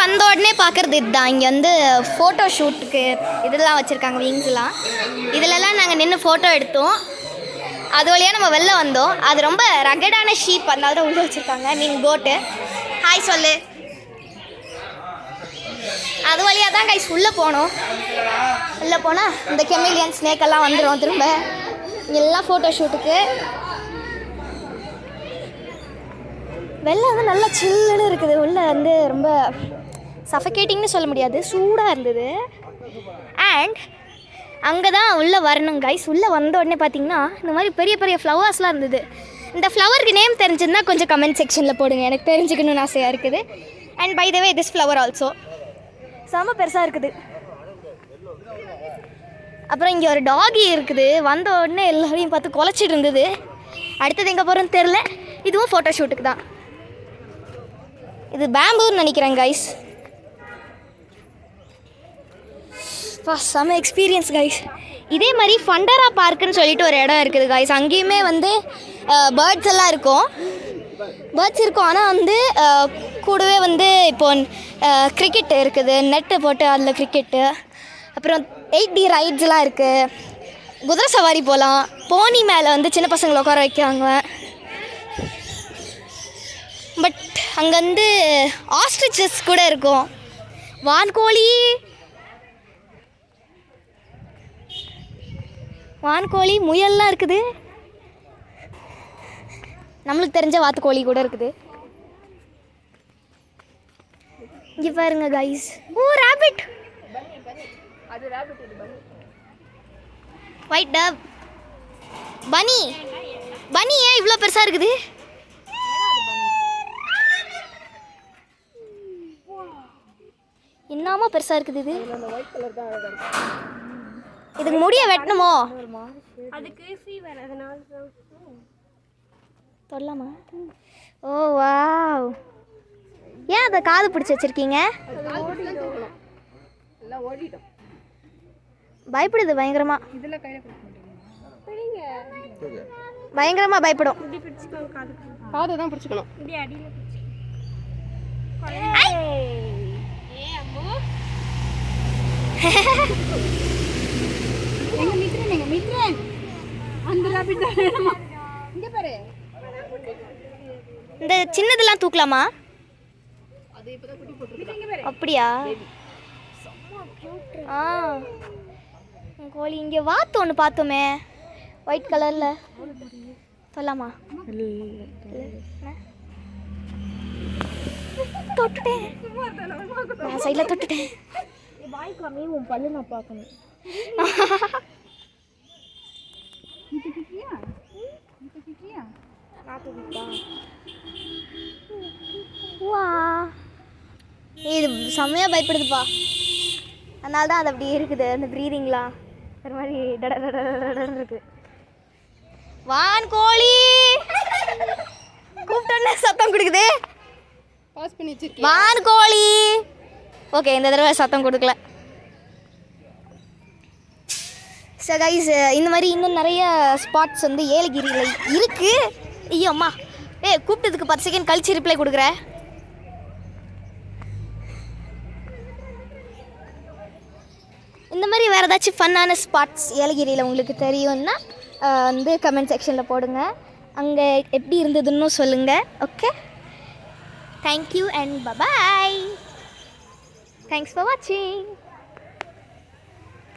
வந்த உடனே பார்க்குறது இதுதான். இங்கே வந்து ஃபோட்டோ ஷூட்டுக்கு இதெல்லாம் வச்சுருக்காங்க, விங்ஸ்லாம். இதிலெல்லாம் நாங்கள் நின்று ஃபோட்டோ எடுத்தோம். அது வழியாக நம்ம வெளில வந்தோம். அது ரொம்ப ரகடான ஷீப், அதனால தான் உள்ளே வச்சுருக்காங்க. கோட்டு. ஹாய் சொல்லு. அது வழியாக தான் கைஸ் உள்ளே போனோம். உள்ளே போனால் இந்த கெமிலியன் ஸ்னேக்கெல்லாம் வந்துடும் திரும்ப. எல்லாம் ஃபோட்டோ ஷூட்டுக்கு. வெளில வந்து நல்லா சில்லுன்னு இருக்குது. உள்ளே வந்து ரொம்ப சஃபகேட்டிங்னு சொல்ல முடியாது, சூடாக இருந்தது. அண்ட் அங்கே தான் உள்ளே வரணும் கைஸ். உள்ளே வந்த உடனே பார்த்தீங்கன்னா இந்த மாதிரி பெரிய பெரிய ஃப்ளவர்ஸ்லாம் இருந்தது. இந்த ஃப்ளவருக்கு நேம் தெரிஞ்சிருந்தா கொஞ்சம் கமெண்ட் செக்ஷனில் போடுங்க, எனக்கு தெரிஞ்சுக்கணும்னு ஆசையாக இருக்குது. And by the way this flower also செம பெருசாக இருக்குது. அப்புறம் இங்கே ஒரு டாகி இருக்குது. வந்த உடனே எல்லோரையும் பார்த்து குலைச்சிட்டு இருந்தது. அடுத்தது எங்கே போகிறோன்னு தெரில. இதுவும் ஃபோட்டோ ஷூட்டுக்கு தான். இது பேம்பூன்னு நினைக்கிறேன் கைஸ். செம எக்ஸ்பீரியன்ஸ் கைஸ். இதே மாதிரி ஃபண்டரா பார்க்குன்னு சொல்லிட்டு ஒரு இடம் இருக்குது கைஸ். அங்கேயுமே வந்து பேர்ட்ஸ் எல்லாம் இருக்கும். ஆனால் வந்து கூடவே வந்து இப்போ கிரிக்கெட் இருக்குது, நெட்டு போட்டு அதில் கிரிக்கெட்டு. அப்புறம் 8D ரைட்ஸ்லாம் இருக்குது. குதிரை சவாரி போகலாம். போனி மேலே வந்து சின்ன பசங்களை உட்கார வைக்காங்க. பட் அங்கே வந்து ஆஸ்ட்ரிச்சஸ் கூட இருக்கும். வான்கோழி, முயல்லாம் இருக்குது. நம்மளுக்கு தெரிஞ்ச வாத்துக்கோழி கூட இருக்குது. இங்கே பாருங்க கைஸ். Oh rabbit. அது ராபிட் இது பனி. White tub. பனி ஏன் இவ்வளோ பெருசாக இருக்குது? என்னமா பெருசாக இருக்குது இது? இதுக்கு முடிய வெட்டணுமோ? அதுக்கு ஃபீவர், அதனால தொடலாமா? ஓ வாவ். ஏன் அதை காது பிடிச்சி வச்சிருக்கீங்க? பயப்படுது பயங்கரமா. பயங்கரமா பயப்படும். காது தான் பிடிச்சிக்கணும். இந்த சின்னதெல்லாம் தூக்கலாமா? அப்படியா? கோழி. இங்கே வாத்து ஒன்று பார்த்தோமே ஒயிட் கலரில். சொல்லலாமா? தொட்டுட்டேன், நான் சைடில் தொட்டுட்டேன். உன் பல்லு நான் பார்க்கணும். இது செம்மையாக பயப்படுதுப்பா. அதனால தான் அது அப்படி இருக்குது. அந்த ப்ரீதிங்லாம் ஒரு மாதிரி டடன்னு இருக்குது. வான்கோழி கூப்பிட்டோன்னே சத்தம் கொடுக்குது. வான்கோழி. ஓகே, இந்த தடவை சத்தம் கொடுக்கல. ஸோ கைஸ், இந்த மாதிரி இன்னும் நிறைய ஸ்பாட்ஸ் வந்து ஏலகிரியில் இருக்குது. ஐயோ அம்மா, கூப்பிட்டதுக்கு 10 செகண்ட் கழிச்சு ரிப்ளை கொடுக்குறேன். இந்த மாதிரி வேறு ஏதாச்சும் ஃபன்னான ஸ்பாட்ஸ் ஏலகிரியில் உங்களுக்கு தெரியும்னா வந்து கமெண்ட் செக்ஷனில் போடுங்க. அங்கே எப்படி இருந்ததுன்னு சொல்லுங்கள். Okay, thank you and bye bye. Thanks for வாட்சிங்.